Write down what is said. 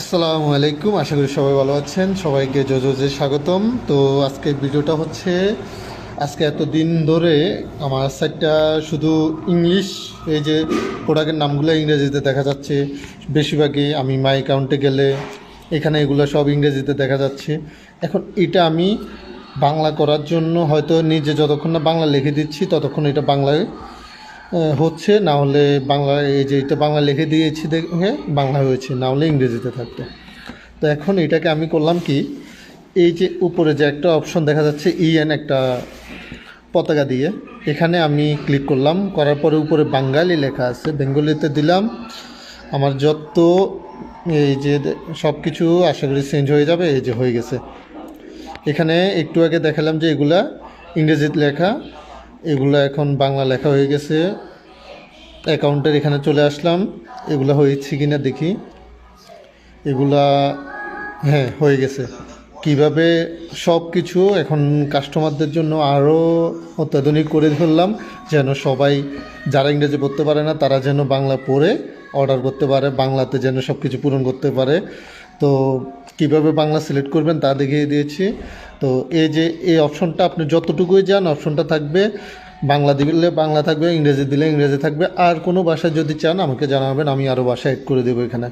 আসসালামু আলাইকুম, আশা করি সবাই ভালো আছেন। সবাইকে জোজোজে স্বাগতম। তো আজকের ভিডিওটা হচ্ছে, আজকে এতদিন ধরে আমার সাইটটা শুধু ইংলিশ, এই যে প্রোডাক্টের নামগুলো ইংরেজিতে দেখা যাচ্ছে বেশিরভাগই। আমি মাই অ্যাকাউন্টে গেলে এখানে এগুলো সব ইংরেজিতে দেখা যাচ্ছে। এখন এটা আমি বাংলা করার জন্য হয়তো নিজে যতক্ষণ না বাংলা লিখে দিচ্ছি ততক্ষণ এটা বাংলায় হচ্ছে, না হলে বাংলা, এই যে এটা বাংলা লিখে দিয়েছি দেখে বাংলা হয়েছে, না হলে ইংরেজিতে থাকতো। তো এখন এটাকে আমি করলাম কি, এই যে উপরে যে একটা অপশন দেখা যাচ্ছে ইএন একটা পতাকা দিয়ে, এখানে আমি ক্লিক করলাম। করার পরে উপরে বাঙালি লেখা আছে, বেঙ্গলিতে দিলাম। আমার যত এই যে সব কিছু আশা করি চেঞ্জ হয়ে যাবে। এই যে হয়ে গেছে। এখানে একটু আগে দেখালাম যে এগুলা ইংরেজিতে লেখা, এগুলা এখন বাংলা লেখা হয়ে গেছে। অ্যাকাউন্টের এখানে চলে আসলাম, এগুলো হয়েছে কি না দেখি। এগুলা হ্যাঁ হয়ে গেছে। কিভাবে সব কিছু এখন কাস্টমারদের জন্য আরও অত্যাধুনিক করে ফেললাম, যেন সবাই যারা ইংরেজি পড়তে পারে না তারা যেন বাংলা পড়ে অর্ডার করতে পারে, বাংলাতে যেন সব কিছু পূরণ করতে পারে। তো কিভাবে বাংলা সিলেক্ট করবেন তা দেখিয়ে দিয়েছি। তো এই যে এই অপশনটা আপনি যতটুকুই যান অপশনটা থাকবে, বাংলা দিলে বাংলা থাকবে, ইংরেজি দিলে ইংরেজি থাকবে। আর কোনো ভাষা যদি চান আমাকে জানাবেন, আমি আরও ভাষা অ্যাড করে দেবো এখানে।